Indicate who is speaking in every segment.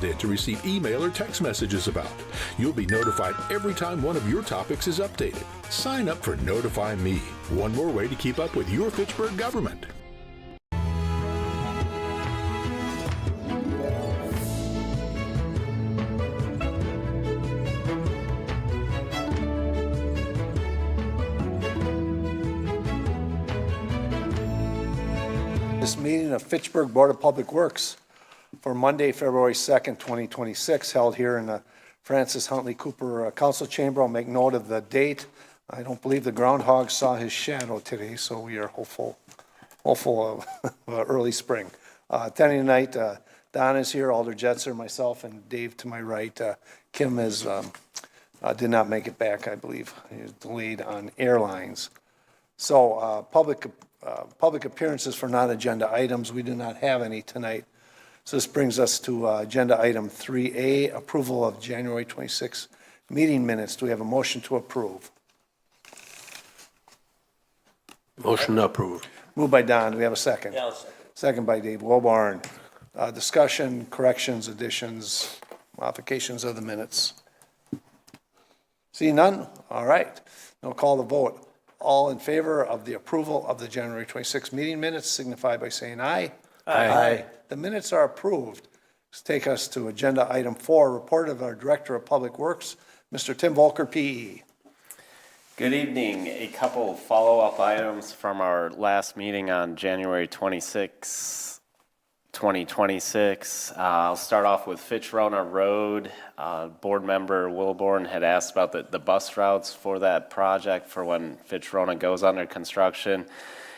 Speaker 1: to receive email or text messages about. You'll be notified every time one of your topics is updated. Sign up for Notify Me, one more way to keep up with your Fitchburg government.
Speaker 2: This meeting of Fitchburg Board of Public Works for Monday, February 2nd, 2026, held here in the Francis Huntley Cooper Council Chamber. I'll make note of the date. I don't believe the groundhog saw his shadow today, so we are hopeful of early spring. Attending tonight, Don is here, Alder Jetzer, myself, and Dave to my right. Kim did not make it back, I believe. He is delayed on airlines. So public appearances for non-agenda items. We do not have any tonight. So this brings us to agenda item 3A, approval of January 26 meeting minutes. Do we have a motion to approve?
Speaker 3: Motion to approve.
Speaker 2: Moved by Don. Do we have a second?
Speaker 4: Yeah, I'll second.
Speaker 2: Second by Dave Wobarn. Discussion, corrections, additions, modifications of the minutes. See none? All right. Now call the vote. All in favor of the approval of the January 26 meeting minutes signify by saying aye.
Speaker 3: Aye.
Speaker 2: The minutes are approved. Let's take us to agenda item 4, report of our Director of Public Works, Mr. Tim Volker, PE.
Speaker 4: Good evening. A couple follow-up items from our last meeting on January 26, 2026. I'll start off with Fitchrona Road. Board member Wilborn had asked about the bus routes for that project for when Fitchrona goes under construction.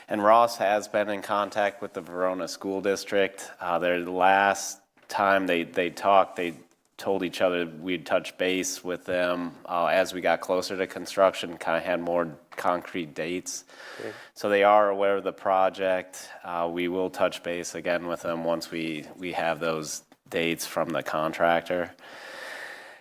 Speaker 4: And Ross has been in contact with the Verona School District. The last time they talked, they told each other we'd touch base with them as we got closer to construction, kind of had more concrete dates. Okay. So they are aware of the project. We will touch base again with them once we have those dates from the contractor.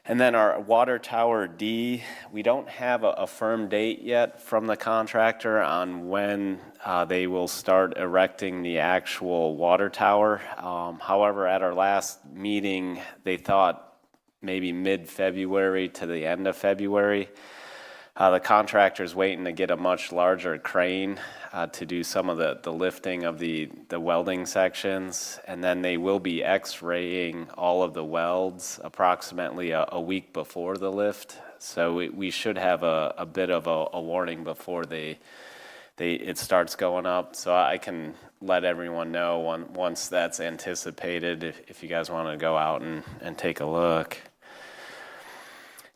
Speaker 4: And then our water tower D, we don't have a firm date yet from the contractor on when they will start erecting the actual water tower. However, at our last meeting, they thought maybe mid-February to the end of February. The contractor's waiting to get a much larger crane to do some of the lifting of the welding sections, and then they will be x-raying all of the welds approximately a week before the lift. So we should have a bit of a warning before it starts going up. So I can let everyone know once that's anticipated if you guys want to go out and take a look.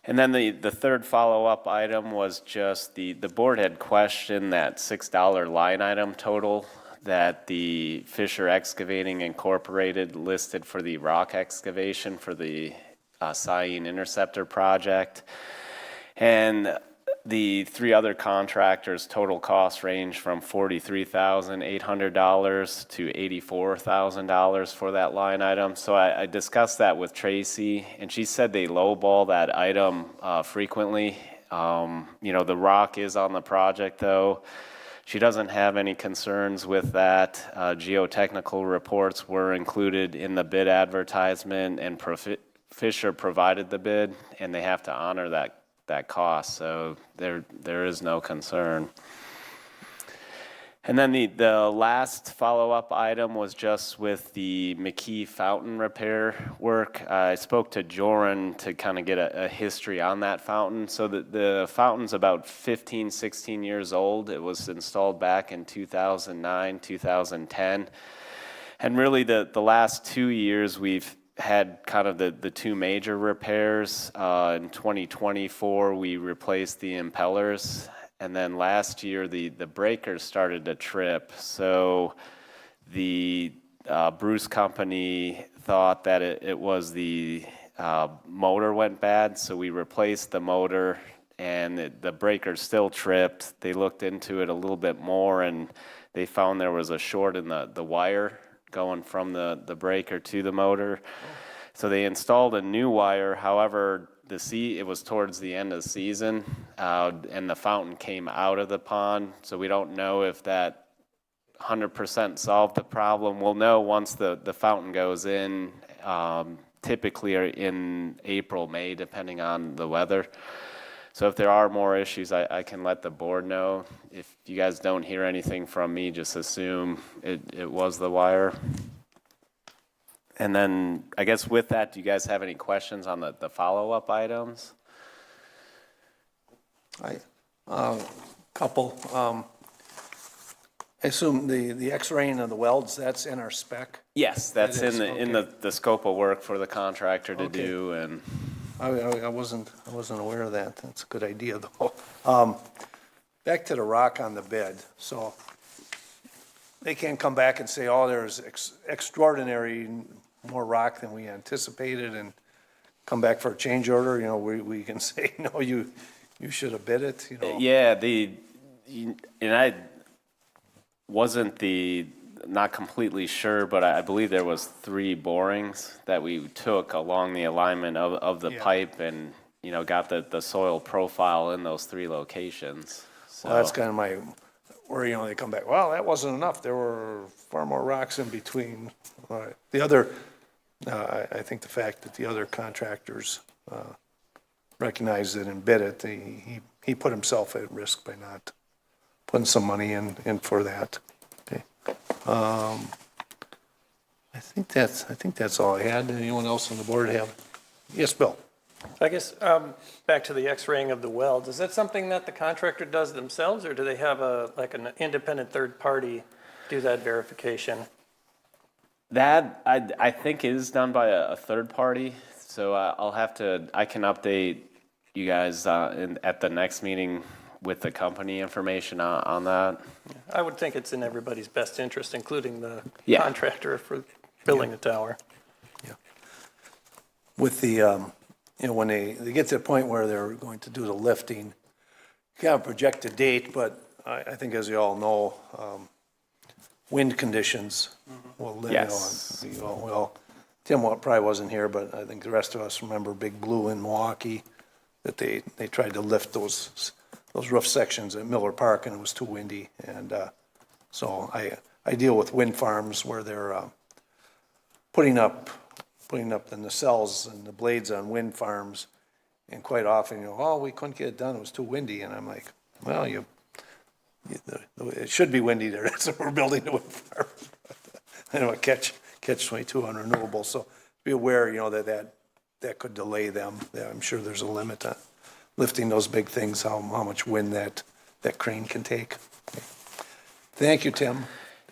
Speaker 4: And then the third follow-up item was just the board had questioned that $6 line item total that the Fisher Excavating Incorporated listed for the rock excavation for the Cyene Interceptor project. And the three other contractors' total cost range from $43,800 to $84,000 for that line item. So I discussed that with Tracy, and she said they lowball that item frequently. The rock is on the project, though. She doesn't have any concerns with that. Geotechnical reports were included in the bid advertisement, and Fisher provided the bid, and they have to honor that cost, so there is no concern. And then the last follow-up item was just with the McKee fountain repair work. I spoke to Joran to kind of get a history on that fountain. So the fountain's about 15, 16 years old. It was installed back in 2009, 2010. And really the last 2 years we've had kind of the two major repairs. In 2024, we replaced the impellers, and then last year the breakers started to trip. So the Bruce company thought that it was the motor went bad, so we replaced the motor, and the breakers still tripped. They looked into it a little bit more, and they found there was a short in the wire going from the breaker to the motor. So they installed a new wire. However, it was towards the end of the season, and the fountain came out of the pond. So we don't know if that 100% solved the problem. We'll know once the fountain goes in typically are in April, May, depending on the weather. So if there are more issues, I can let the board know. If you guys don't hear anything from me, just assume it was the wire. And then I guess with that, do you guys have any questions on the follow-up items?
Speaker 2: Couple. I assume the X-raying of the welds, that's in our spec?
Speaker 4: Yes, that's
Speaker 2: It is,
Speaker 4: in the scope of work for the contractor to do, and
Speaker 2: I wasn't aware of that. That's a good idea, though. Back to the rock on the bed. So they can't come back and say, oh, there's extraordinary more rock than we anticipated and come back for a change order. You know, we can say, no, you should have bid it, you know.
Speaker 4: yeah, and I wasn't not completely sure, but I believe there was 3 borings that we took along the alignment of the
Speaker 2: Yeah.
Speaker 4: pipe and, you know, got the soil profile in those 3 locations. So,
Speaker 2: Well, that's kind of my, where, you know, they come back, well, that wasn't enough. There were far more rocks in between. The other, I think the fact that the other contractors recognized it and bid it, he put himself at risk by not putting some money in for that. Okay. I think that's all I had. Anyone else on the board have? Yes, Bill?
Speaker 5: I guess, back to the X-raying of the welds, is that something that the contractor does themselves, or do they have an independent third party do that verification?
Speaker 4: that I think is done by a third party, so I can update you guys at the next meeting with the company information on that.
Speaker 5: I would think it's in everybody's best interest, including the
Speaker 4: Yeah.
Speaker 5: contractor for building the tower.
Speaker 2: With the, you know, when they get to the point where they're going to do the lifting, you can't project a date, but I think as you all know, wind conditions will limit
Speaker 4: Yes.
Speaker 2: on, you know, well, Tim probably wasn't here, but I think the rest of us remember Big Blue in Milwaukee, that they tried to lift those roof sections at Miller Park and it was too windy. And so I deal with wind farms where they're putting up the nacelles and the blades on wind farms. And quite often, you know, oh, we couldn't get it done, it was too windy. And I'm like, well, it should be windy there, that's what we're building the wind farm. I know, catch 22 on renewables, so be aware, you know, that could delay them. Yeah, I'm sure there's a limit on lifting those big things, how much wind that crane can take. Thank you, Tim.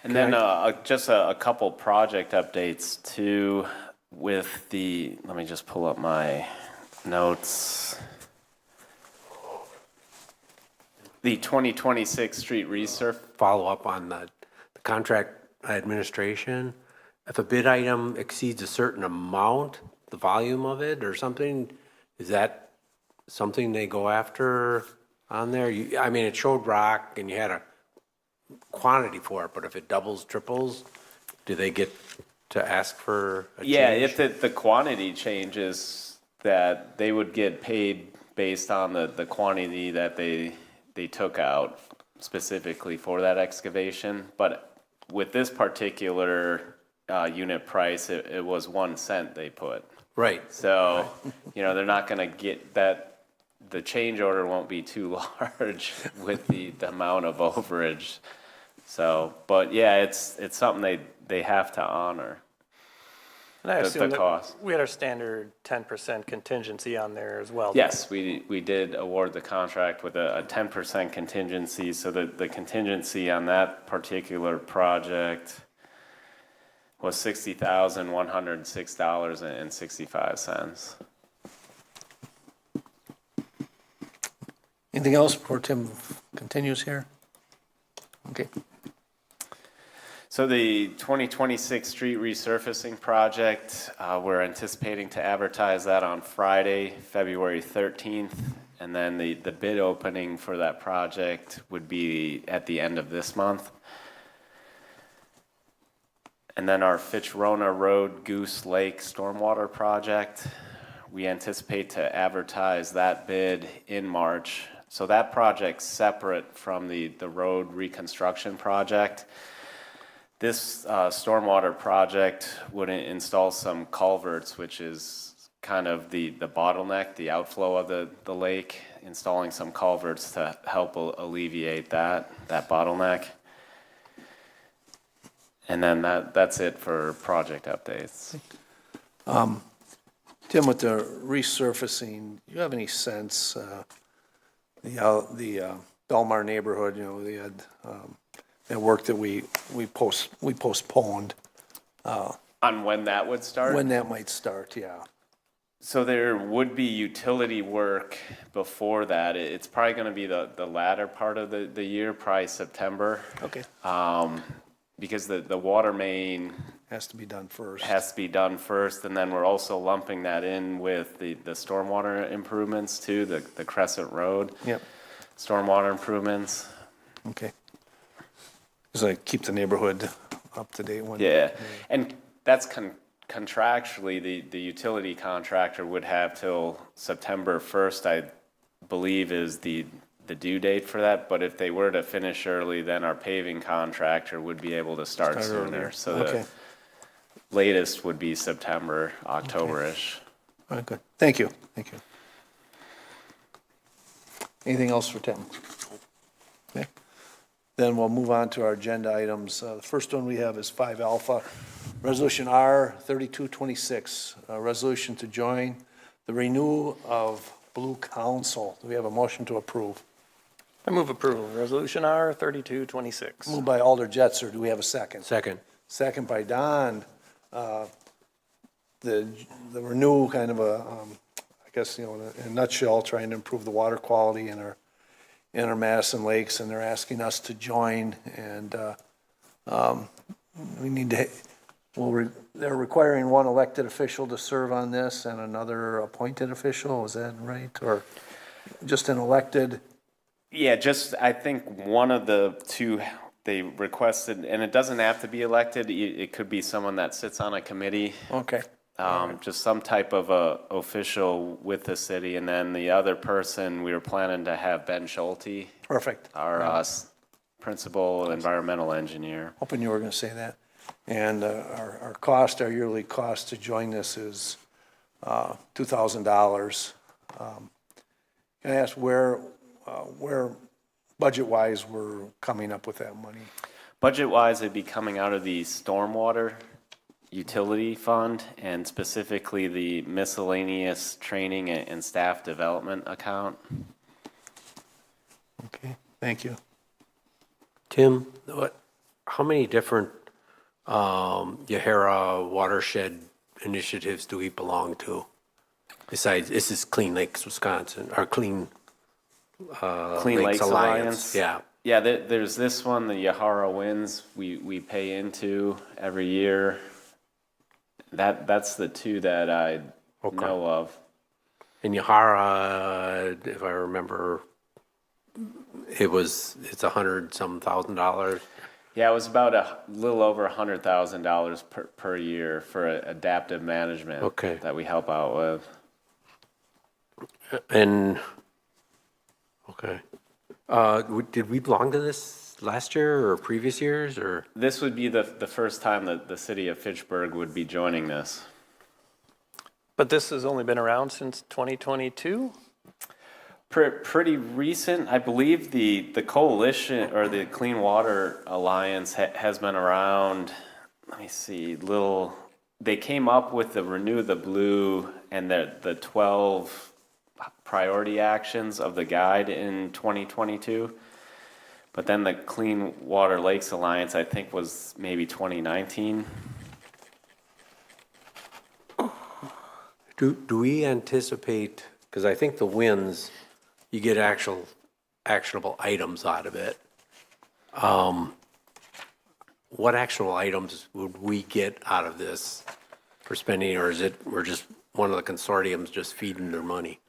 Speaker 4: And then just a couple project updates too with let me just pull up my notes. The 2026 street resurf.
Speaker 3: Follow up on the contract administration. If a bid item exceeds a certain amount, the volume of it or something, is that something they go after on there? I mean, it showed rock and you had a quantity for it, but if it doubles, triples, do they get to ask for a change?
Speaker 4: Yeah, if the quantity changes, that they would get paid based on the quantity that they took out specifically for that excavation. But with this particular unit price, it was 1 cent they put.
Speaker 3: Right.
Speaker 4: So, you know, they're not going to get that. The change order won't be too large with the amount of overage. So, but yeah, it's something they have to honor.
Speaker 5: And I assume that
Speaker 4: cost.
Speaker 5: we had our standard 10% contingency on there as well.
Speaker 4: Yes, we did award the contract with a 10% contingency. So the contingency on that particular project was $60,106.65.
Speaker 2: Anything else before Tim continues here? Okay.
Speaker 4: So the 2026 street resurfacing project, we're anticipating to advertise that on Friday, February 13th. And then the bid opening for that project would be at the end of this month. And then our Fitchburg Road Goose Lake Stormwater Project, we anticipate to advertise that bid in March. So that project's separate from the road reconstruction project. This stormwater project would install some culverts, which is kind of the bottleneck, the outflow of the lake, installing some culverts to help alleviate that bottleneck. And then that's it for project updates.
Speaker 2: Tim, with the resurfacing, do you have any sense, the Belmar neighborhood, they had that work that we postponed,
Speaker 4: On when that would start?
Speaker 2: when that might start, yeah.
Speaker 4: So there would be utility work before that. It's probably going to be the latter part of the year, probably September.
Speaker 2: Okay.
Speaker 4: Because the water main
Speaker 2: Has to be done first.
Speaker 4: has to be done first, and then we're also lumping that in with the stormwater improvements too, the Crescent Road.
Speaker 2: Yep,
Speaker 4: Stormwater improvements.
Speaker 2: okay. Just like keep the neighborhood up to date when.
Speaker 4: Yeah, and that's contractually, the utility contractor would have till September 1st, I believe, is the due date for that. But if they were to finish early, then our paving contractor would be able to start
Speaker 2: Start
Speaker 4: sooner.
Speaker 2: earlier.
Speaker 4: So
Speaker 2: Okay.
Speaker 4: the latest would be September, October-ish.
Speaker 2: All right, good. Thank you. Anything else for Tim? Okay. Then we'll move on to our agenda items. The first one we have is 5 Alpha, Resolution R 3226, a resolution to join the renewal of Blue Council. Do we have a motion to approve?
Speaker 5: I move approval, Resolution R 3226.
Speaker 2: Moved by Alder Jetser. Do we have a second?
Speaker 3: Second.
Speaker 2: Second by Don. The renew kind of I guess, in a nutshell, trying to improve the water quality in our Madison lakes, and they're asking us to join, and we need to, they're requiring one elected official to serve on this and another appointed official, is that right? Or just an elected?
Speaker 4: Yeah, just, I think one of the two they requested, and it doesn't have to be elected, it could be someone that sits on a committee.
Speaker 2: Okay.
Speaker 4: Just some type of a official with the city, and then the other person, we were planning to have Ben Schulte,
Speaker 2: Perfect.
Speaker 4: our principal environmental engineer.
Speaker 2: Hoping you were going to say that. And our yearly cost to join this is $2,000. Can I ask where budget-wise we're coming up with that money?
Speaker 4: Budget-wise, it'd be coming out of the stormwater utility fund, and specifically the miscellaneous training and staff development account.
Speaker 2: Okay, thank you.
Speaker 3: Tim, how many different Yahara watershed initiatives do we belong to? Besides, this is Clean Lakes, Wisconsin, or Clean
Speaker 4: Lakes Alliance.
Speaker 3: Yeah.
Speaker 4: Yeah, there's this one, the Yahara Winds, we pay into every year. That's the two that I know of.
Speaker 3: In Yahara, if I remember, it's $100,000.
Speaker 4: Yeah, it was about a little over $100,000 per year for adaptive management. That we help out with.
Speaker 3: And did we belong to this last year or previous years, or?
Speaker 4: This would be the first time that the city of Fitchburg would be joining this.
Speaker 5: But this has only been around since 2022?
Speaker 4: Pretty recent. I believe the coalition or the Clean Water Alliance has been around, let me see, they came up with the Renew the Blue and the 12 priority actions of the guide in 2022. But then the Clean Water Lakes Alliance, I think, was maybe 2019.
Speaker 3: Do we anticipate, because I think the wins, you get actionable items out of it. What actionable items would we get out of this for spending, or is it we're just one of the consortiums just feeding their money?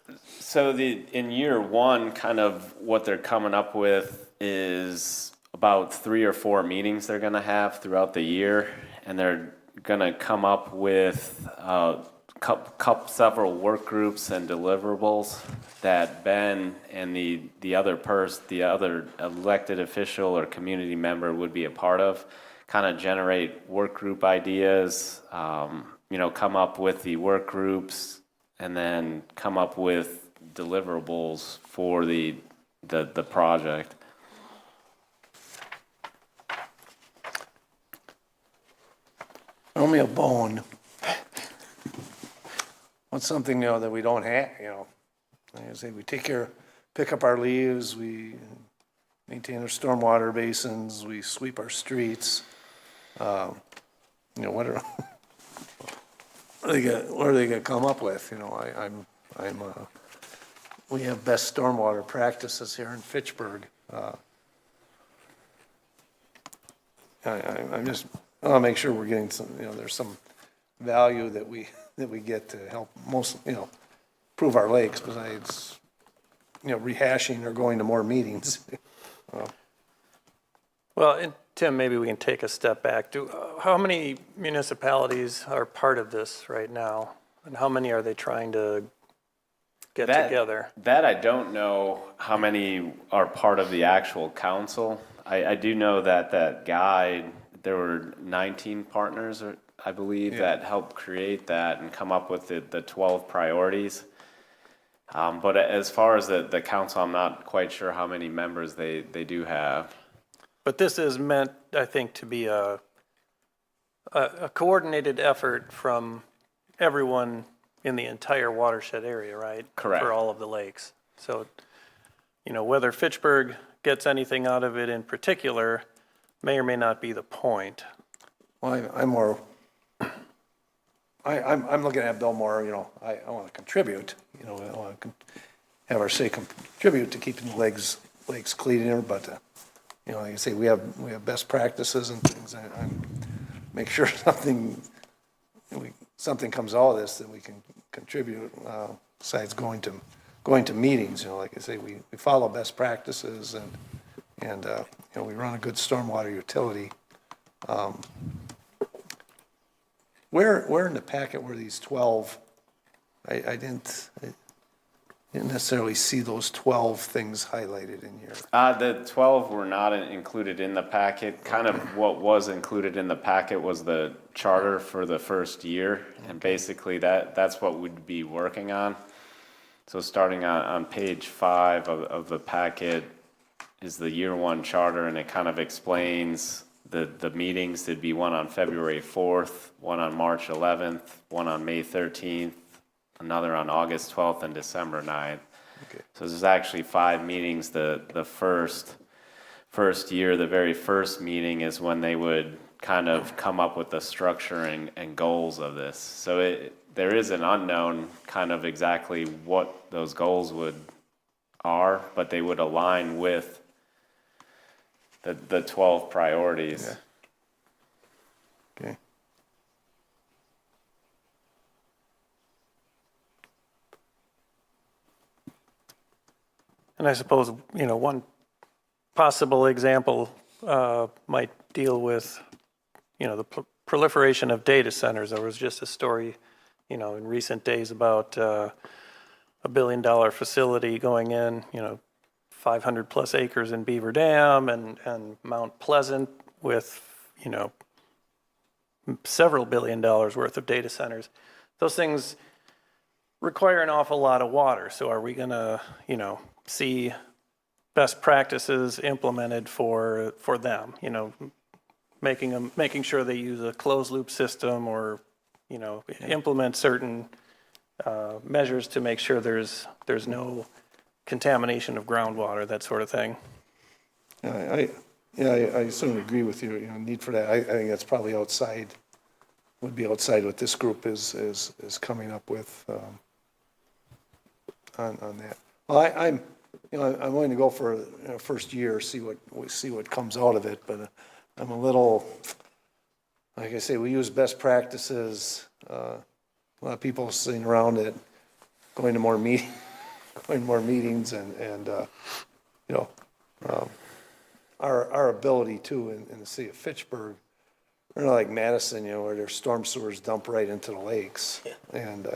Speaker 4: So in year one, kind of what they're coming up with is about 3 or 4 meetings they're going to have throughout the year, and they're going to come up with several work groups and deliverables that Ben and the other elected official or community member would be a part of, kind of generate work group ideas, come up with the work groups, and then come up with deliverables for the project.
Speaker 2: Throw me a bone. What's something, that we don't have, Like I say, we pick up our leaves, we maintain our stormwater basins, we sweep our streets. What are they gonna come up with? We have best stormwater practices here in Fitchburg. I want to make sure we're getting some, there's some value that we get to help improve our lakes besides, rehashing or going to more meetings.
Speaker 5: Well, and Tim, maybe we can take a step back. How many municipalities are part of this right now? And how many are they trying to get together?
Speaker 4: That I don't know how many are part of the actual council. I do know that guide, there were 19 partners, I believe, that helped create that and come up with the 12 priorities. But as far as the council, I'm not quite sure how many members they do have.
Speaker 5: But this is meant, I think, to be a coordinated effort from everyone in the entire watershed area, right?
Speaker 4: Correct.
Speaker 5: For all of the lakes. So, whether Fitchburg gets anything out of it in particular may or may not be the point.
Speaker 2: Well, I'm looking at Bill more, I want to contribute, I want to have our say contribute to keeping the lakes cleaner, but, like I say, we have best practices and things. I'm make sure something comes out of this that we can contribute, besides going to meetings, like I say, we follow best practices and we run a good stormwater utility. Where in the packet were these 12? I didn't necessarily see those 12 things highlighted in here.
Speaker 4: The 12 were not included in the packet. Kind of what was included in the packet was the charter for the first year, and basically that's what we'd be working on. So starting on page 5 of the packet is the year 1 charter, and it kind of explains the meetings. There'd be one on February 4th, one on March 11th, one on May 13th, another on August 12th, and December 9th. Okay. So there's actually 5 meetings. The first year, the very first meeting is when they would kind of come up with the structure and goals of this. So there is an unknown kind of exactly what those goals are, but they would align with the 12 priorities.
Speaker 2: Yeah. Okay.
Speaker 5: And I suppose, one possible example might deal with, the proliferation of data centers. There was just a story, in recent days about $1 billion facility going in, 500 plus acres in Beaver Dam and Mount Pleasant with, several $1 billion worth of data centers. Those things require an awful lot of water. So are we going to, see best practices implemented for them, making sure they use a closed loop system or, implement certain measures to make sure there's no contamination of groundwater, that sort of thing.
Speaker 2: I certainly agree with you, need for that. I think that's probably would be outside what this group is coming up with on that. Well, I'm willing to go for first year, see what comes out of it, but I'm a little, like I say, we use best practices. A lot of people sitting around it, going to more meetings and our ability to in the city of Fitchburg, we're not like Madison, where their storm sewers dump right into the lakes, and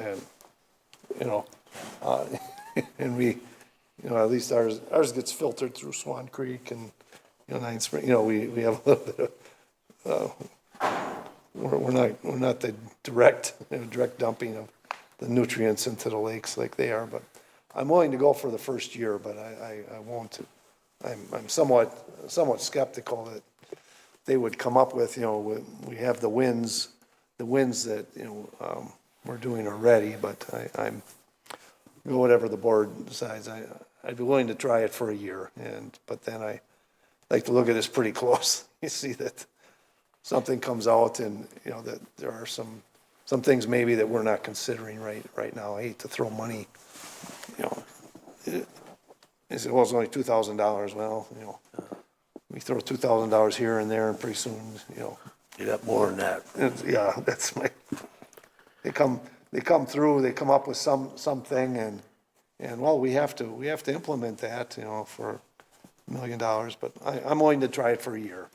Speaker 2: and we, at least ours gets filtered through Swan Creek and Ninth Spring. We have a little bit we're not the direct dumping of the nutrients into the lakes like they are, but I'm willing to go for the first year, but I won't. I'm somewhat skeptical that they would come up with, we have the wins that, we're doing already, but I'm, whatever the board decides, I'd be willing to try it for a year, but then I like to look at this pretty close. You see that something comes out and, that there are some things maybe that we're not considering right now. I hate to throw money, they say, well, it's only $2,000. Well, we throw $2,000 here and there, and pretty soon,
Speaker 6: You got more than that.
Speaker 2: yeah, that's my. They come through. They come up with something, and well, we have to implement that, for $1 million. But I'm willing to try it for a year.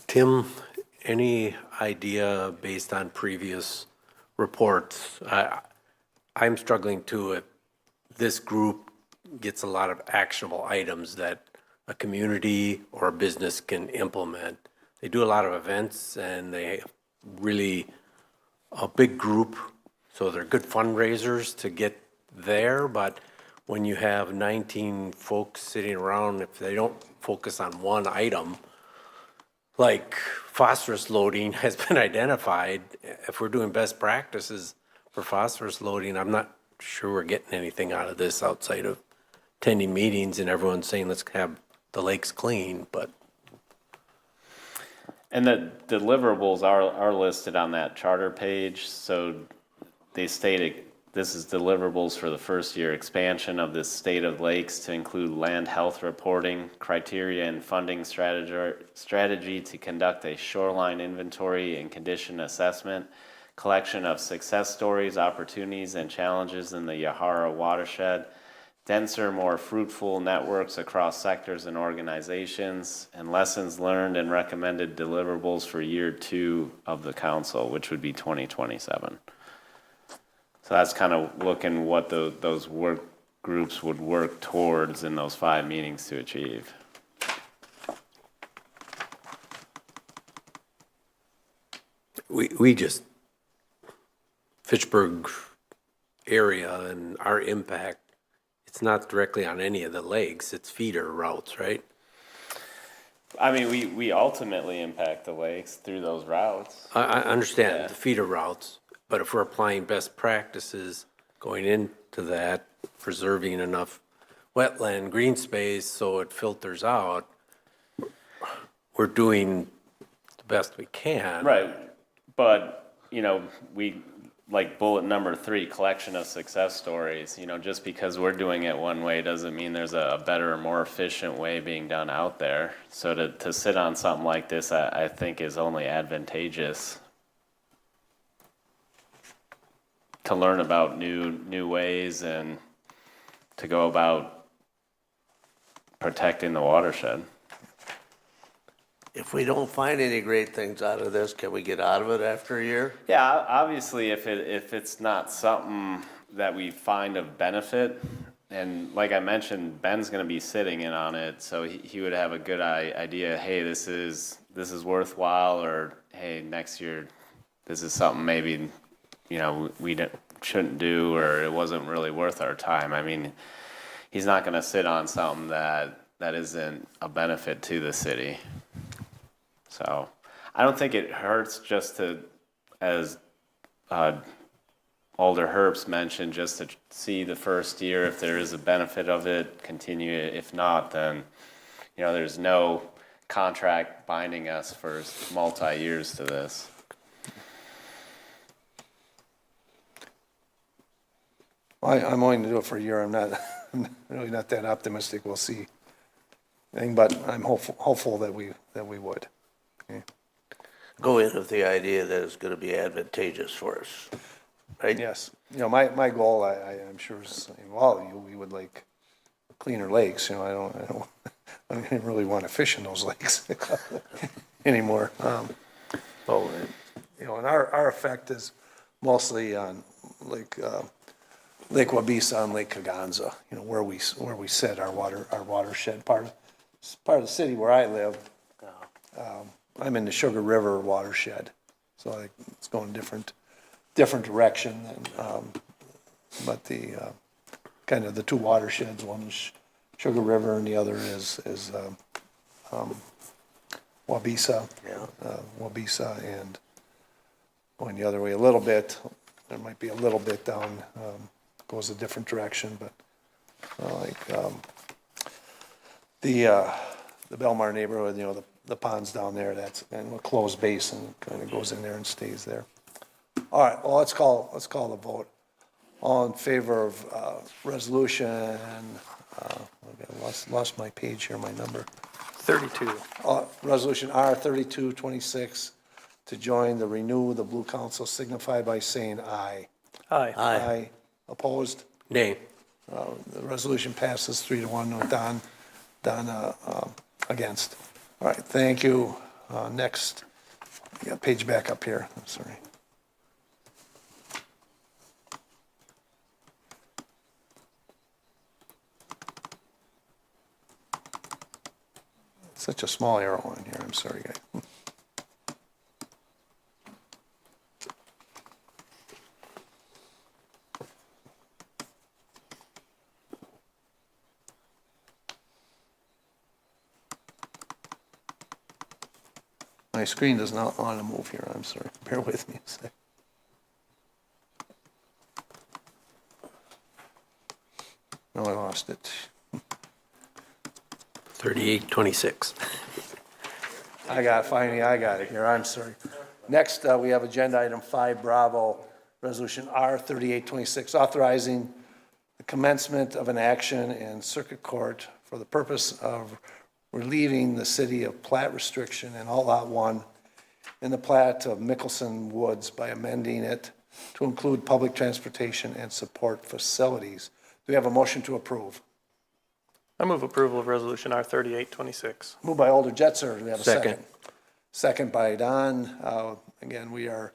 Speaker 3: Tim, any idea based on previous reports? I'm struggling too if this group gets a lot of actionable items that a community or a business can implement. They do a lot of events and they really a big group, so they're good fundraisers to get there, but when you have 19 folks sitting around, if they don't focus on one item, like phosphorus loading has been identified, if we're doing best practices for phosphorus loading, I'm not sure we're getting anything out of this outside of attending meetings and everyone saying let's have the lakes clean, but.
Speaker 4: And the deliverables are listed on that charter page, so they stated this is deliverables for the first year expansion of the state of lakes to include land health reporting, criteria and funding strategy to conduct a shoreline inventory and condition assessment, collection of success stories, opportunities, and challenges in the Yahara watershed, denser, more fruitful networks across sectors and organizations, and lessons learned and recommended deliverables for year 2 of the council, which would be 2027. So that's kind of looking what those work groups would work towards in those 5 meetings to achieve.
Speaker 3: We just, Fitchburg area and our impact, it's not directly on any of the lakes, it's feeder routes, right?
Speaker 4: I mean, we ultimately impact the lakes through those routes.
Speaker 3: I understand
Speaker 4: Yeah.
Speaker 3: the feeder routes, but if we're applying best practices going into that, preserving enough wetland, green space so it filters out, we're doing the best we can.
Speaker 4: Right, but, we, like bullet number 3, collection of success stories, just because we're doing it one way doesn't mean there's a better, more efficient way being done out there. So to sit on something like this, I think is only advantageous. To learn about new ways and to go about protecting the watershed.
Speaker 6: If we don't find any great things out of this, can we get out of it after a year?
Speaker 4: Yeah, obviously, if it's not something that we find of benefit, and like I mentioned, Ben's going to be sitting in on it, so he would have a good idea. Hey, this is worthwhile, or hey, next year, this is something maybe we shouldn't do, or it wasn't really worth our time. I mean, he's not going to sit on something that isn't a benefit to the city. So I don't think it hurts just to, as Alder Herbst mentioned, just to see the first year if there is a benefit of it, continue it. If not, then there's no contract binding us for multi-years to this.
Speaker 2: I'm willing to do it for a year. I'm really not that optimistic. We'll see. But I'm hopeful that we would. Okay.
Speaker 6: Go in with the idea that it's going to be advantageous for us, right?
Speaker 2: Yes. My goal, I'm sure is, we would like cleaner lakes. I don't really want to fish in those lakes anymore. And our effect is mostly on Lake Wabisa and Lake Kaganza, where we set our watershed part of the city where I live. I'm in the Sugar River watershed, so it's going different direction than, but the, kind of the two watersheds, one is Sugar River and the other is Wabisa.
Speaker 6: Yeah.
Speaker 2: Wabisa, and going the other way a little bit, there might be a little bit down, goes a different direction, but the Belmar neighborhood, the ponds down there, that's kind of a closed basin, kind of goes in there and stays there. All right, well, let's call the vote. All in favor of resolution, I lost my page here, my number.
Speaker 5: 32.
Speaker 2: Resolution R 3226 to join the Renew the Blue Council, signify by saying aye.
Speaker 5: Aye.
Speaker 2: Aye. Opposed?
Speaker 3: Nay.
Speaker 2: The resolution passes 3-1 with Don against. All right, thank you. Next, page back up here, I'm sorry. Such a small arrow on here, I'm sorry, guys. My screen does not want to move here, I'm sorry. Bear with me a sec. No, I lost it.
Speaker 3: 3826.
Speaker 2: Finally, I got it here, I'm sorry. Next, we have agenda item 5 Bravo, resolution R 3826, authorizing the commencement of an action in circuit court for the purpose of relieving the city of plat restriction in all lot 1 in the plat of Mickelson Woods by amending it to include public transportation and support facilities. Do we have a motion to approve?
Speaker 5: I move approval of resolution R 3826.
Speaker 2: Moved by Alder Jetser. Do we have a second?
Speaker 3: Second.
Speaker 2: Second by Don. Again, we are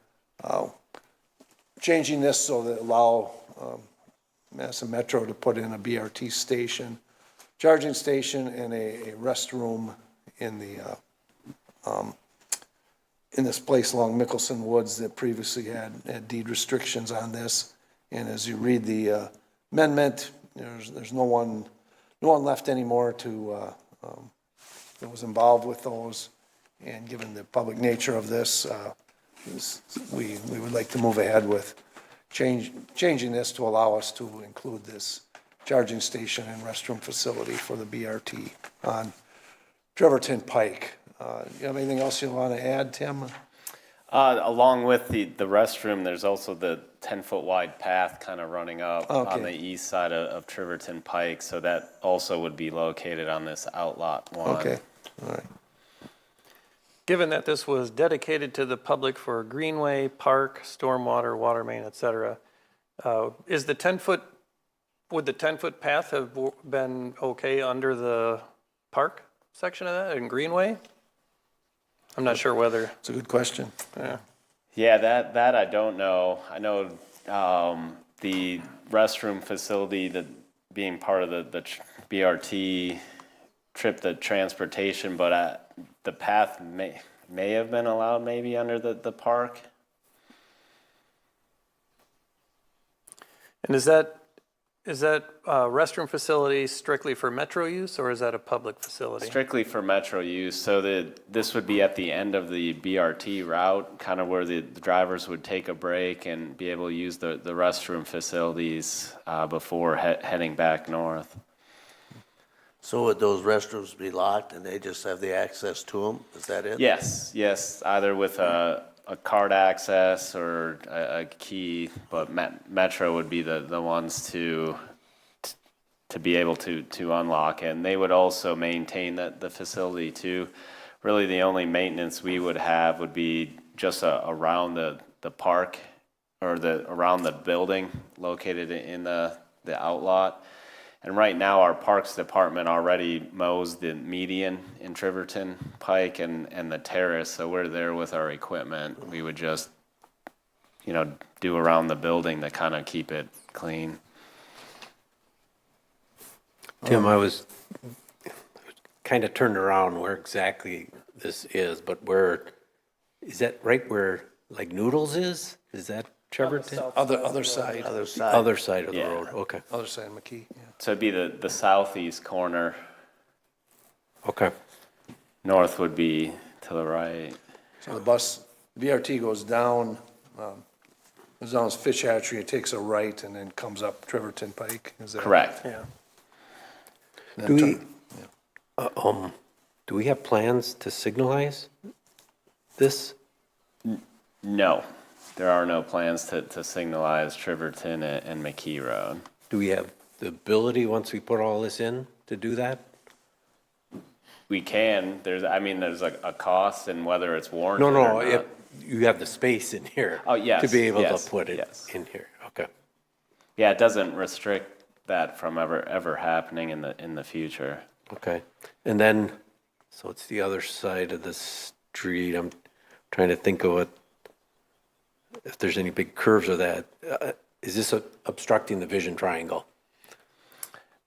Speaker 2: changing this so that allow Madison Metro to put in a BRT station, charging station, and a restroom in this place along Mickelson Woods that previously had deed restrictions on this. And as you read the amendment, there's no one left anymore that was involved with those. And given the public nature of this, we would like to move ahead with changing this to allow us to include this charging station and restroom facility for the BRT on Trevorton Pike. You have anything else you want to add, Tim?
Speaker 4: Along with the restroom, there's also the 10-foot wide path kind of running up on the east side of Trevorton Pike, so that also would be located on this outlot 1.
Speaker 2: Okay, all right.
Speaker 5: Given that this was dedicated to the public for greenway, park, stormwater, water main, et cetera, would the 10-foot path have been okay under the park section of that and greenway? I'm not sure whether.
Speaker 2: It's a good question.
Speaker 4: Yeah, that I don't know. I know the restroom facility that being part of the BRT trip, the transportation, but the path may have been allowed maybe under the park.
Speaker 5: And is that restroom facility strictly for Metro use, or is that a public facility?
Speaker 4: Strictly for Metro use, so that this would be at the end of the BRT route, kind of where the drivers would take a break and be able to use the restroom facilities before heading back north.
Speaker 6: So would those restrooms be locked and they just have the access to them? Is that it?
Speaker 4: Yes, either with a card access or a key, but Metro would be the ones to be able to unlock, and they would also maintain the facility too. Really, the only maintenance we would have would be just around the park or around the building located in the outlot. And right now, our Parks Department already mows the median in Trevorton Pike and the terrace, so we're there with our equipment. We would just, do around the building to kind of keep it clean.
Speaker 3: Tim, I was kind of turned around where exactly this is, but where, is that right where like Noodles is? Is that Trevorton?
Speaker 2: Other side,
Speaker 6: Other
Speaker 3: The
Speaker 6: side.
Speaker 3: other side of the
Speaker 4: Yeah.
Speaker 3: road, okay,
Speaker 2: other side of McKee, yeah.
Speaker 4: So it'd be the southeast corner.
Speaker 3: okay.
Speaker 4: North would be to the right.
Speaker 2: So the bus, BRT goes down as Fish Hatchery, it takes a right and then comes up Trevorton Pike, is that?
Speaker 4: Correct.
Speaker 5: Yeah.
Speaker 2: Then
Speaker 3: Do we,
Speaker 2: turn-
Speaker 3: do we have plans to signalize this?
Speaker 4: No, there are no plans to signalize Triverton and McKee Road.
Speaker 3: Do we have the ability, once we put all this in, to do that?
Speaker 4: We can, there's a cost and whether it's warranted
Speaker 3: No,
Speaker 4: or
Speaker 3: no,
Speaker 4: not.
Speaker 3: you have the space in here.
Speaker 4: Oh, yes,
Speaker 3: To be able
Speaker 4: yes,
Speaker 3: to put it
Speaker 4: yes.
Speaker 3: in here, okay.
Speaker 4: Yeah, it doesn't restrict that from ever happening in the future.
Speaker 3: Okay, and then, so it's the other side of the street, I'm trying to think of if there's any big curves of that. Is this obstructing the vision triangle?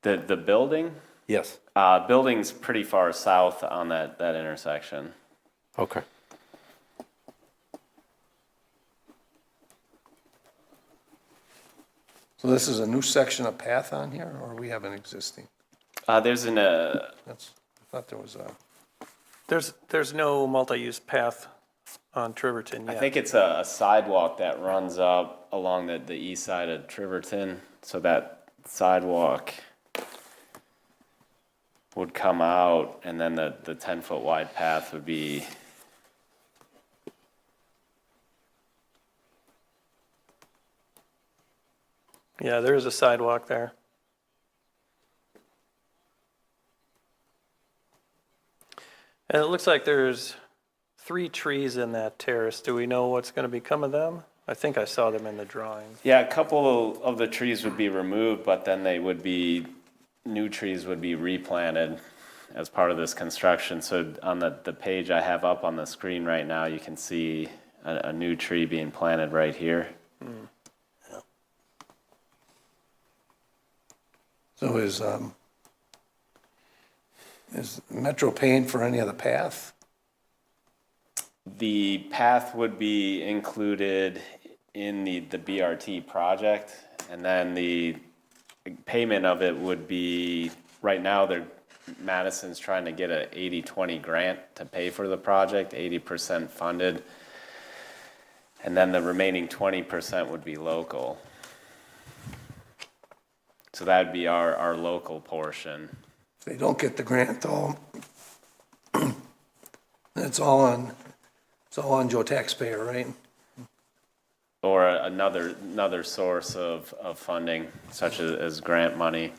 Speaker 4: The building,
Speaker 3: Yes,
Speaker 4: building's pretty far south on that intersection.
Speaker 3: okay.
Speaker 2: So this is a new section of path on here, or we have an existing?
Speaker 4: There's
Speaker 2: I thought there was a,
Speaker 5: There's no multi-use path on Trevorton
Speaker 4: I
Speaker 5: yet.
Speaker 4: think it's a sidewalk that runs up along the east side of Triverton, so that sidewalk would come out, and then the 10-foot wide path would be.
Speaker 5: Yeah, there is a sidewalk there. And it looks like there's 3 trees in that terrace. Do we know what's going to become of them? I think I saw them in the drawings.
Speaker 4: Yeah, a couple of the trees would be removed, but then new trees would be replanted as part of this construction. So on the page I have up on the screen right now, you can see a new tree being planted right here.
Speaker 2: so is Metro paying for any of the path?
Speaker 4: The path would be included in the BRT project, and then the payment of it would be, right now, Madison's trying to get a 80-20 grant to pay for the project, 80% funded, and then the remaining 20% would be local. So that would be our local portion.
Speaker 2: If they don't get the grant though, it's all on Joe taxpayer, right?
Speaker 4: Or another source of funding, such as grant money.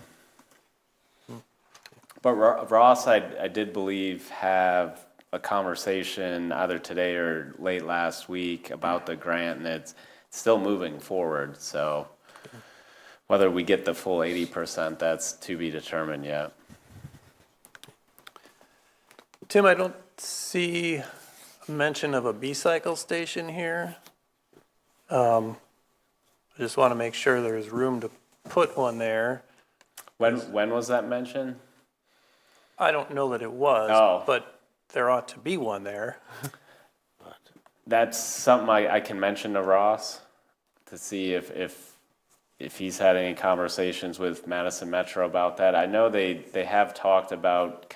Speaker 4: But Ross, I did believe, have a conversation either today or late last week about the grant, and it's still moving forward. So whether we get the full 80%, that's to be determined yet.
Speaker 5: Tim, I don't see a mention of a B-cycle station here. I just want to make sure there's room to put one there.
Speaker 4: When was that mentioned?
Speaker 5: I don't know that it was,
Speaker 4: Oh.
Speaker 5: but there ought to be one there.
Speaker 4: That's something I can mention to Ross to see if he's had any conversations with Madison Metro about that. I know they have talked about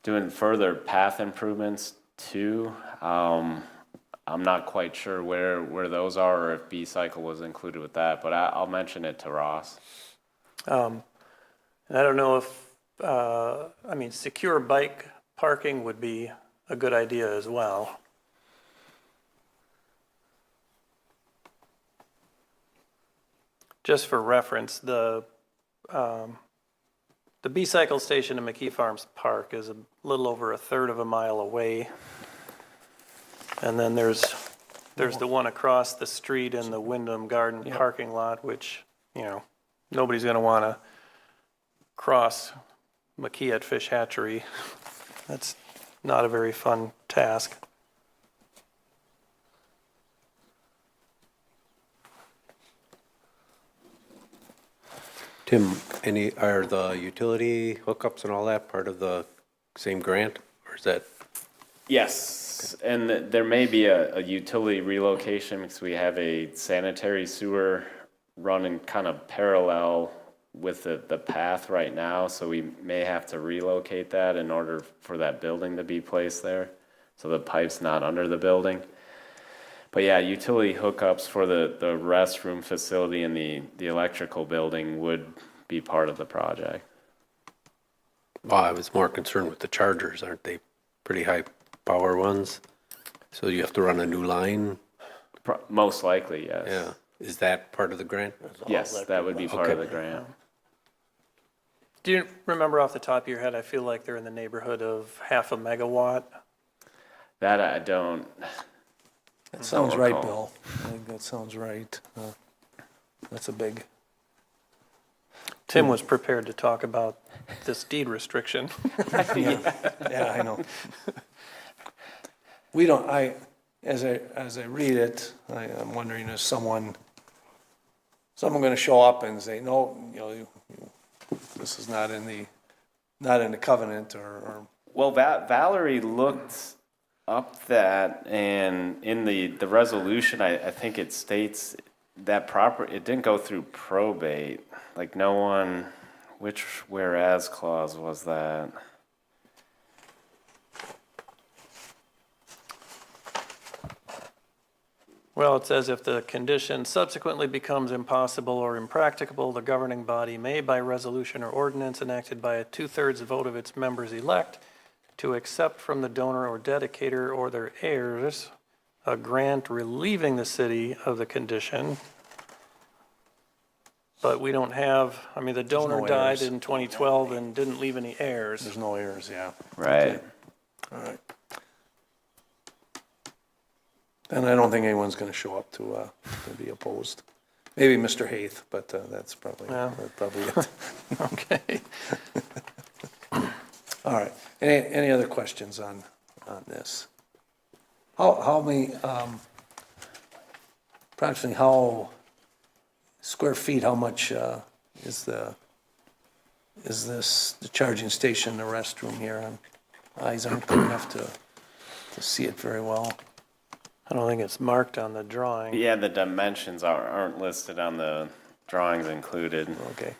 Speaker 4: doing further path improvements too. I'm not quite sure where those are or if B-cycle was included with that, but I'll mention it to Ross.
Speaker 5: And I don't know if, secure bike parking would be a good idea as well. Just for reference, the B-cycle station in McKee Farms Park is a little over 1/3 of a mile away. And then there's the one across the street in the Wyndham Garden parking lot, which, nobody's gonna wanna cross McKee at Fish Hatchery. That's not a very fun task.
Speaker 3: Tim, are the utility hookups and all that part of the same grant, or is that?
Speaker 4: Yes, and there may be a utility relocation because we have a sanitary sewer running kind of parallel with the path right now, so we may have to relocate that in order for that building to be placed there, so the pipe's not under the building. But yeah, utility hookups for the restroom facility and the electrical building would be part of the project.
Speaker 3: Well, I was more concerned with the chargers. Aren't they pretty high power ones? So you have to run a new line?
Speaker 4: Most likely, yes.
Speaker 3: Yeah. Is that part of the grant?
Speaker 4: Yes, that would be part of the grant.
Speaker 5: Do you remember off the top of your head, I feel like they're in the neighborhood of 0.5 megawatt?
Speaker 4: That I don't.
Speaker 2: That sounds right,
Speaker 4: recall.
Speaker 2: Bill. I think that sounds right. That's a big,
Speaker 5: Tim was prepared to talk about this deed restriction.
Speaker 2: yeah, I know. We don't, as I read it, I'm wondering, is someone gonna show up and say, no, this is not in the covenant, or
Speaker 4: Well, Valerie looked up that, and in the resolution, I think it states that it didn't go through probate. Like no one, which whereas clause was that?
Speaker 5: Well, it says if the condition subsequently becomes impossible or impracticable, the governing body may, by resolution or ordinance enacted by a 2/3 vote of its members elect, to accept from the donor or dedicator or their heirs a grant relieving the city of the condition. But we don't have, I mean, the donor
Speaker 2: no
Speaker 5: died
Speaker 2: heirs.
Speaker 5: in 2012 and didn't leave any heirs.
Speaker 2: there's no heirs, yeah.
Speaker 4: Right.
Speaker 2: All right. And I don't think anyone's gonna show up to be opposed. Maybe Mr. Haith, but that's probably it.
Speaker 5: Okay.
Speaker 2: All right. Any other questions on this? How many, approximately how square feet, how much is the charging station, the restroom here? Eyes aren't good enough to see it very well.
Speaker 5: I don't think it's marked on the drawing.
Speaker 4: Yeah, the dimensions aren't listed on the drawings included.
Speaker 2: Okay.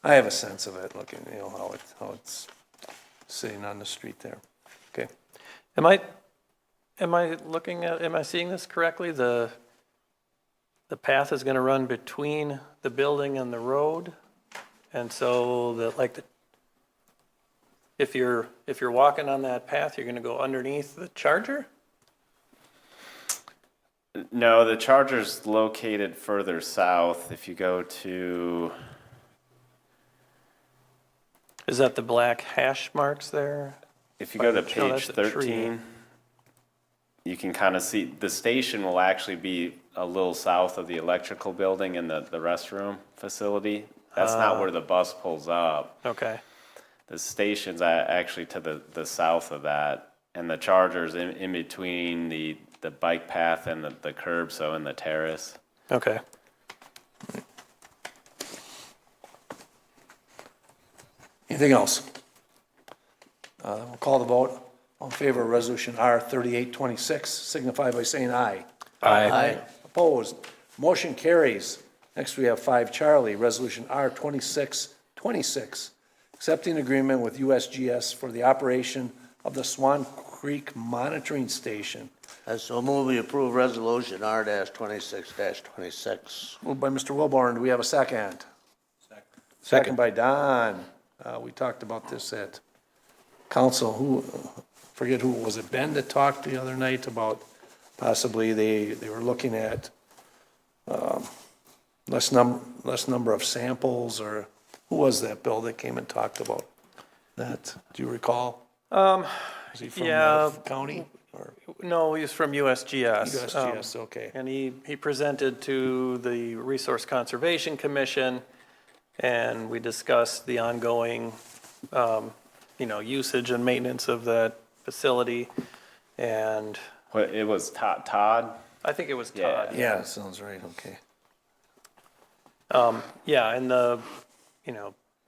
Speaker 2: I have a sense of it, looking, how it's sitting on the street there. Okay.
Speaker 5: Am I seeing this correctly? The path is gonna run between the building and the road? And so if you're walking on that path, you're gonna go underneath the charger?
Speaker 4: No, the charger's located further south. If you go to,
Speaker 5: Is that the black hash marks there?
Speaker 4: if you go to
Speaker 5: No,
Speaker 4: page
Speaker 5: that's a tree.
Speaker 4: 13, you can kind of see, the station will actually be a little south of the electrical building and the restroom facility. That's not where the bus pulls up.
Speaker 5: Okay,
Speaker 4: The station's actually to the south of that, and the charger's in between the bike path and the curb, so in the terrace.
Speaker 5: okay.
Speaker 2: Anything else? We'll call the vote. All in favor of resolution R 3826, signify by saying aye. Aye. Opposed? Motion carries. Next, we have 5 Charlie, resolution R 2626, accepting agreement with USGS for the operation of the Swan Creek Monitoring Station.
Speaker 6: I so move we approve resolution R-26-26.
Speaker 2: Moved by Mr. Wilborn. Do we have a second? Second by Don. We talked about this at council. Forget who, was it Ben that talked the other night about possibly they were looking at less number of samples, or who was that, Bill, that came and talked about that? Do you recall? Was he from the county or
Speaker 5: No, he's from USGS.
Speaker 2: USGS? Okay.
Speaker 5: And he presented to the Resource Conservation Commission, and we discussed the ongoing, usage and maintenance of that facility. And
Speaker 4: It was Todd?
Speaker 5: I think it was
Speaker 4: Yeah.
Speaker 5: Todd.
Speaker 2: Yeah, sounds right, okay.
Speaker 5: Yeah, and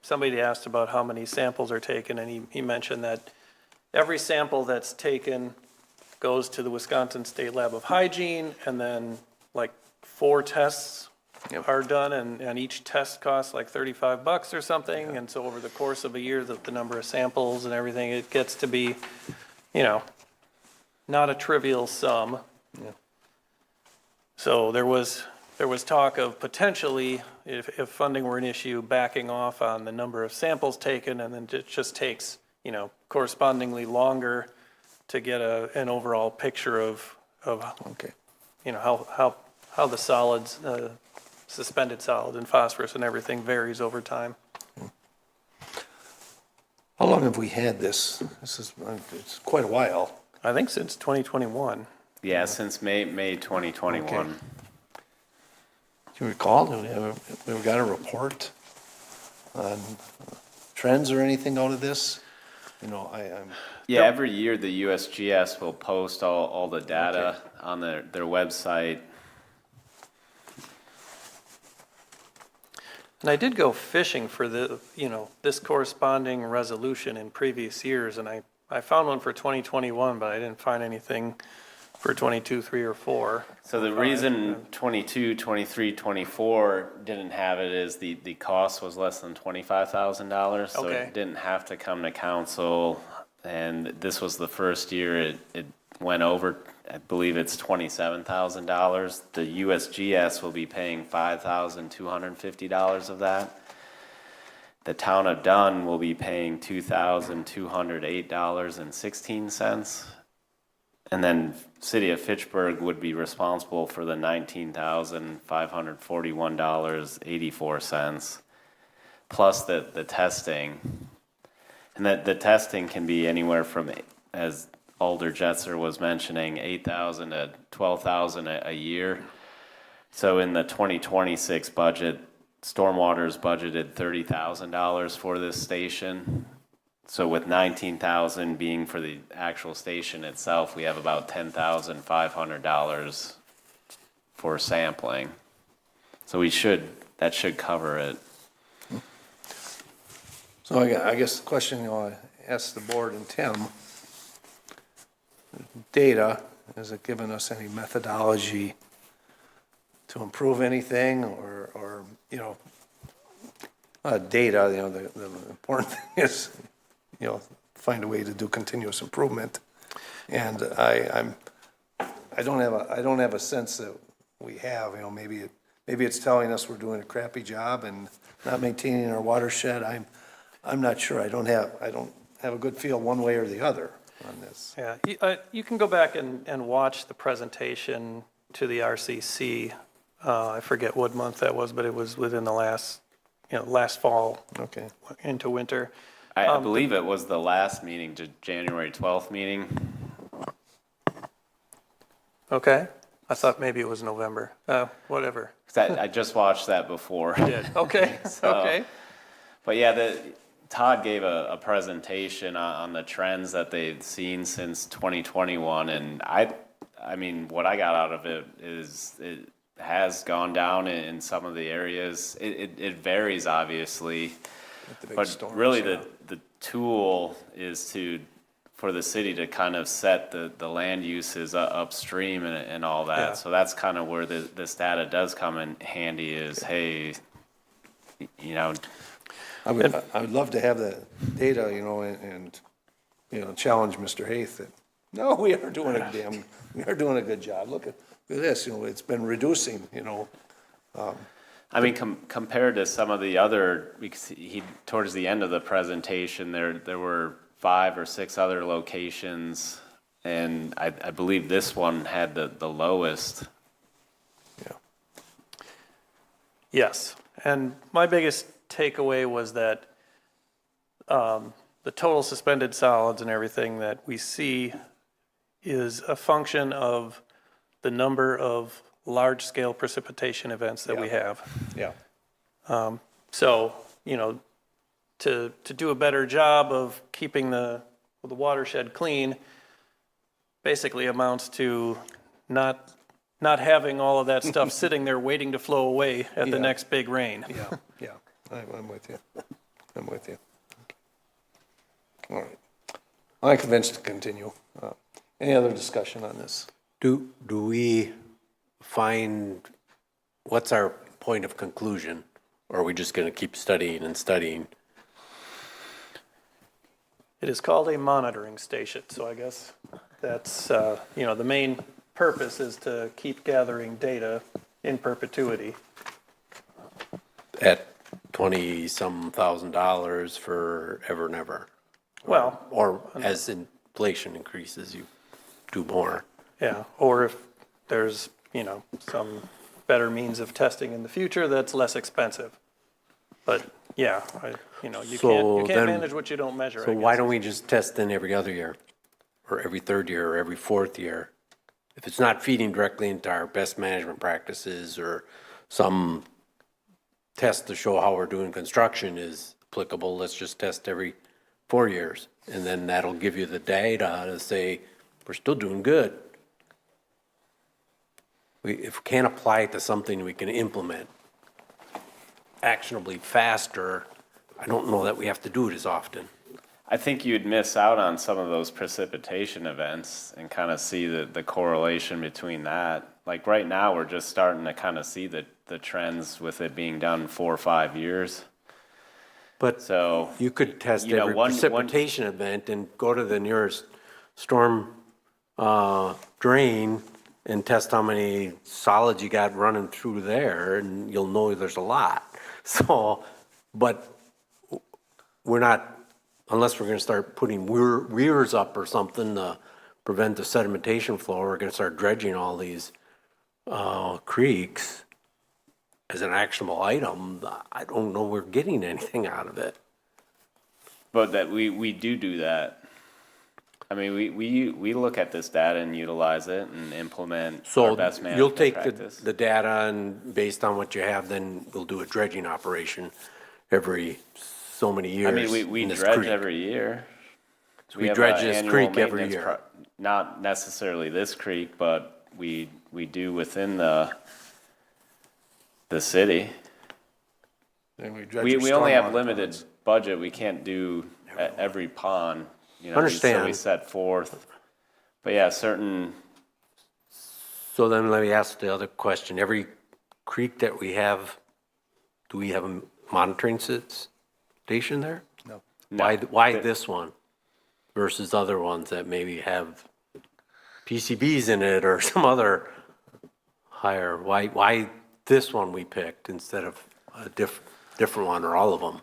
Speaker 5: somebody asked about how many samples are taken, and he mentioned that every sample that's taken goes to the Wisconsin State Lab of Hygiene, and then like 4 tests are done, and each test costs like $35 or something, and so over the course of a year, the number of samples and everything, it gets to be, not a trivial sum. So there was talk of potentially, if funding were an issue, backing off on the number of samples taken, and then it just takes, correspondingly longer to get an overall picture of how the solids, suspended solid and phosphorus and everything varies over time.
Speaker 2: How long have we had this? It's quite a while.
Speaker 5: I think since 2021.
Speaker 4: Yeah, since May 2021.
Speaker 2: Okay. Do you recall, we got a report on trends or anything out of this?
Speaker 4: Yeah, every year the USGS will post all the data on their website.
Speaker 5: And I did go fishing for this corresponding resolution in previous years, and I found one for 2021, but I didn't find anything for 22, 3, or 4.
Speaker 4: So the reason 22, 23, 24 didn't have it is the cost was less than $25,000, so
Speaker 5: Okay.
Speaker 4: it didn't have to come to council. And this was the first year it went over. I believe it's $27,000. The USGS will be paying $5,250 of that. The town of Dunn will be paying $2,208.16. And then City of Fitchburg would be responsible for the $19,541.84, plus the testing. And that the testing can be anywhere from, as Alder Jetzer was mentioning, $8,000 to $12,000 a year. So in the 2026 budget, Stormwater's budgeted $30,000 for this station. So with $19,000 being for the actual station itself, we have about $10,500 for sampling. So that should cover it.
Speaker 2: So I guess the question I asked the board and Tim, data, has it given us any methodology to improve anything or data, the important thing is, find a way to do continuous improvement. And I don't have a sense that we have, maybe it's telling us we're doing a crappy job and not maintaining our watershed. I'm not sure. I don't have a good feel one way or the other on this.
Speaker 5: Yeah, you can go back and watch the presentation to the RCC. I forget what month that was, but it was within the last fall
Speaker 2: Okay.
Speaker 5: into winter.
Speaker 4: I believe it was the last meeting, the January 12th meeting.
Speaker 5: Okay, I thought maybe it was November. Whatever.
Speaker 4: I just watched that before.
Speaker 5: You did. Okay. Okay.
Speaker 4: But yeah, Todd gave a presentation on the trends that they'd seen since 2021, and I mean, what I got out of it is it has gone down in some of the areas. It varies, obviously, but
Speaker 2: storms,
Speaker 4: really the tool is for the city to kind of set the land uses upstream and all that.
Speaker 5: Yeah.
Speaker 4: So that's kind of where this data does come in handy is, hey,
Speaker 2: I would love to have the data, and challenge Mr. Haith that, no, we are doing a good job. Look at this, it's been reducing,
Speaker 4: I mean, compared to some of the other, because towards the end of the presentation, there were 5 or 6 other locations, and I believe this one had the lowest.
Speaker 2: Yeah.
Speaker 5: Yes, and my biggest takeaway was that the total suspended solids and everything that we see is a function of the number of large-scale precipitation events that we have.
Speaker 2: Yeah.
Speaker 5: So, to do a better job of keeping the watershed clean basically amounts to not not having all of that stuff sitting there waiting to flow away at the
Speaker 2: Yeah.
Speaker 5: next big rain.
Speaker 2: Yeah, I'm with you. I'm with you. All right. I'm convinced to continue. Any other discussion on this?
Speaker 3: Do we find, what's our point of conclusion? Or are we just going to keep studying and studying?
Speaker 5: It is called a monitoring station, so I guess that's, the main purpose is to keep gathering data in perpetuity.
Speaker 3: At $20-some thousand forever and ever?
Speaker 5: Well,
Speaker 3: Or as inflation increases, you do more?
Speaker 5: yeah, or if there's, some better means of testing in the future that's less expensive. But, yeah, you
Speaker 3: So
Speaker 5: can't
Speaker 3: then-
Speaker 5: manage what you don't measure, I
Speaker 3: So
Speaker 5: guess.
Speaker 3: why don't we just test then every other year? Or every third year, or every fourth year? If it's not feeding directly into our best management practices, or some test to show how we're doing construction is applicable, let's just test every 4 years. And then that'll give you the data to say, we're still doing good. If we can't apply it to something we can implement actionably faster, I don't know that we have to do it as often.
Speaker 4: I think you'd miss out on some of those precipitation events and kind of see the correlation between that. Like right now, we're just starting to kind of see the trends with it being done 4 or 5 years.
Speaker 3: But
Speaker 4: So,
Speaker 3: you could test
Speaker 4: you know,
Speaker 3: every
Speaker 4: one-
Speaker 3: precipitation event and go to the nearest storm drain and test how many solids you got running through there, and you'll know there's a lot. So, but we're not, unless we're gonna start putting weirs up or something to prevent the sedimentation flow, we're gonna start dredging all these creeks as an actionable item. I don't know we're getting anything out of it.
Speaker 4: but that we do that. I mean, we look at this data and utilize it and implement our
Speaker 3: So
Speaker 4: best
Speaker 3: you'll
Speaker 4: management
Speaker 3: take
Speaker 4: practice.
Speaker 3: the data and based on what you have, then we'll do a dredging operation every so many years.
Speaker 4: I mean, we
Speaker 3: in this
Speaker 4: dredge
Speaker 3: creek.
Speaker 4: every year.
Speaker 3: we
Speaker 4: have
Speaker 3: dredge
Speaker 4: a
Speaker 3: this
Speaker 4: annual
Speaker 3: creek every
Speaker 4: maintenance
Speaker 3: year.
Speaker 4: Not necessarily this creek, but we do within the city.
Speaker 2: And we dredge
Speaker 4: We
Speaker 2: your
Speaker 4: only have
Speaker 2: stormwater
Speaker 4: limited
Speaker 2: ponds.
Speaker 4: budget. We can't do every pond, So we
Speaker 3: Understand.
Speaker 4: set forth. But yeah, certain,
Speaker 3: So then let me ask the other question. Every creek that we have, do we have a monitoring station there?
Speaker 2: No.
Speaker 3: Why this one versus other ones that maybe have PCBs in it or some other higher? Why this one we picked instead of a different one or all of them?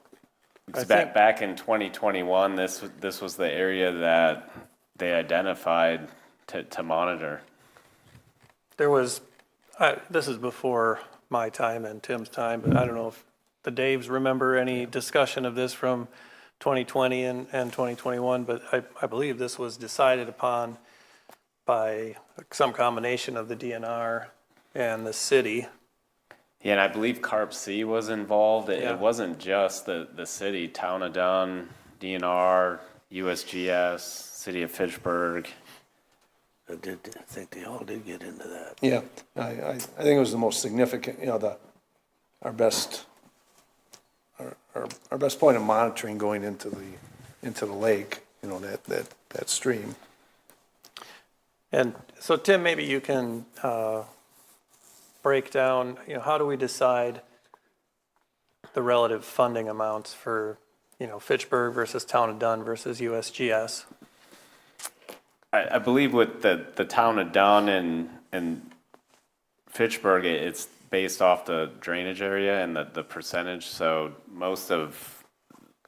Speaker 4: it's back in 2021, this was the area that they identified to monitor.
Speaker 5: There was, this is before my time and Tim's time, but I don't know if the Daves remember any discussion of this from 2020 and 2021, but I believe this was decided upon by some combination of the DNR and the city.
Speaker 4: Yeah, and I believe Carp C was involved.
Speaker 5: Yeah.
Speaker 4: It wasn't just the city, Town of Dunn, DNR, USGS, City of Fitchburg.
Speaker 6: I think they all did get into that.
Speaker 2: Yeah, I think it was the most significant, our best point of monitoring going into the lake, that stream.
Speaker 5: And so Tim, maybe you can break down, how do we decide the relative funding amounts for, Fitchburg versus Town of Dunn versus USGS?
Speaker 4: I believe with the Town of Dunn and Fitchburg, it's based off the drainage area and the percentage. So most of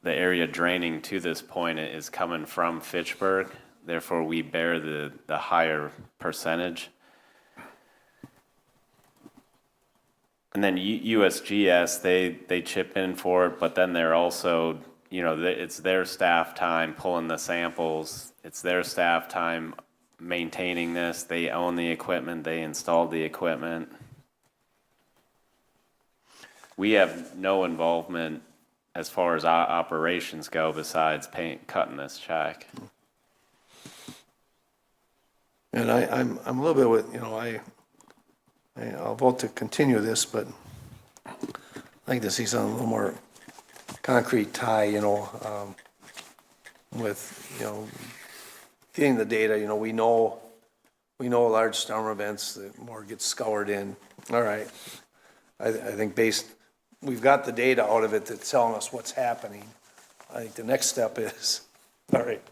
Speaker 4: the area draining to this point is coming from Fitchburg. Therefore, we bear the higher percentage. And then USGS, they chip in for it, but then they're also, it's their staff time pulling the samples. It's their staff time maintaining this. They own the equipment. They installed the equipment. We have no involvement as far as our operations go besides cutting this check.
Speaker 2: And I'm a little bit with, I'll vote to continue this, but I'd like to see something a little more concrete tie, with, getting the data, we know large storm events, the more gets scoured in. All right. I think we've got the data out of it that's telling us what's happening. I think the next step is, all right,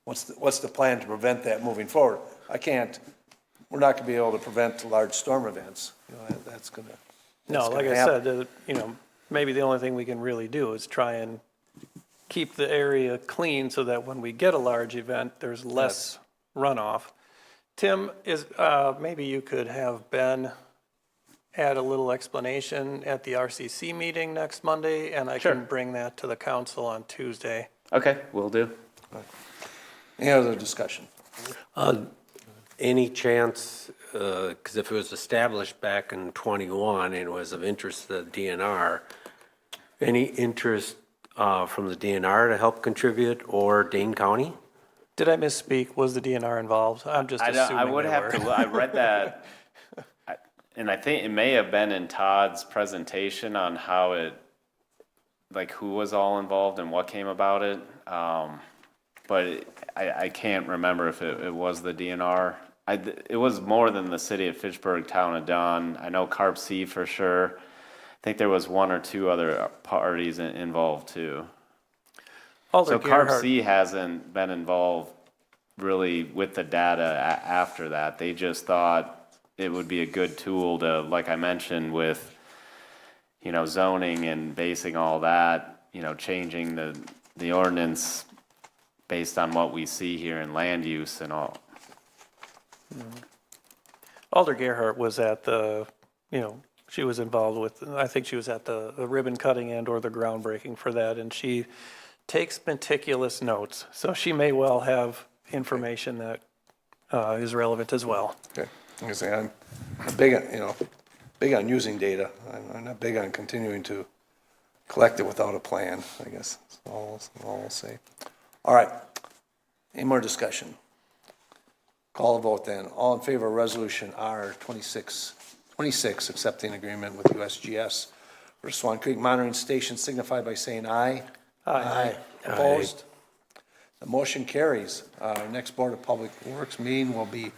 Speaker 2: what's the plan to prevent that moving forward? We're not gonna be able to prevent large storm events. That's gonna
Speaker 5: said, maybe the only thing we can really do is try and keep the area clean so that when we get a large event, there's less runoff. Tim, maybe you could have Ben add a little explanation at the RCC meeting next Monday, and I can bring that to the council on Tuesday.
Speaker 4: Okay, will do.
Speaker 2: Any other discussion?
Speaker 3: Any chance, because if it was established back in '21 and was of interest to the DNR, any interest from the DNR to help contribute or Dane County?
Speaker 5: Did I misspeak? Was the DNR involved? I'm just assuming
Speaker 4: I would
Speaker 5: they
Speaker 4: have
Speaker 5: were.
Speaker 4: to, I read that, and I think it may have been in Todd's presentation on how who was all involved and what came about it. But I can't remember if it was the DNR. It was more than the city of Fitchburg, town of Dunn. I know Carp C for sure. I think there was one or two other parties involved too. So Carp C hasn't been involved really with the data after that. They just thought it would be a good tool to, like I mentioned, with, zoning and basing all that, changing the ordinance based on what we see here in land use and all.
Speaker 5: Alder Gerhardt was at she was involved with, I think she was at the ribbon cutting and or the groundbreaking for that, and she takes meticulous notes, so she may well have information that is relevant as well.
Speaker 2: Okay. Like I say, I'm big on using data. I'm not big on continuing to collect it without a plan, I guess. That's all I'll say. All right. Any more discussion? Call a vote then. All in favor of resolution R 26, accepting agreement with USGS for Swan Creek Monitoring Station, signify by saying aye. Aye. Opposed? The motion carries. Our next Board of Public Works meeting will be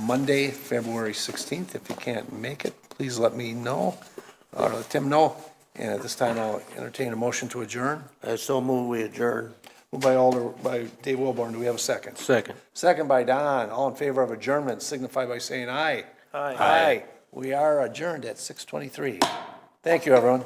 Speaker 2: Monday, February 16th. If you can't make it, please let me know, or let Tim know. And at this time, I'll entertain a motion to adjourn.
Speaker 6: I so move we adjourn.
Speaker 2: Moved by Dave Wilborn. Do we have a second?
Speaker 3: Second.
Speaker 2: Second by Don. All in favor of adjournment, signify by saying aye.
Speaker 5: Aye.
Speaker 2: Aye. We are adjourned at 6:23. Thank you, everyone.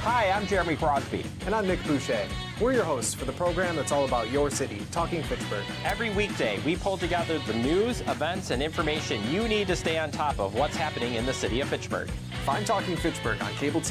Speaker 7: Hi, I'm Jeremy Crosby.
Speaker 8: And I'm Nick Boucher. We're your hosts for the program that's all about your city, Talking Fitchburg.
Speaker 7: Every weekday, we pull together the news, events, and information you need to stay on top of what's happening in the city of Fitchburg.
Speaker 8: Find Talking Fitchburg on cable TV.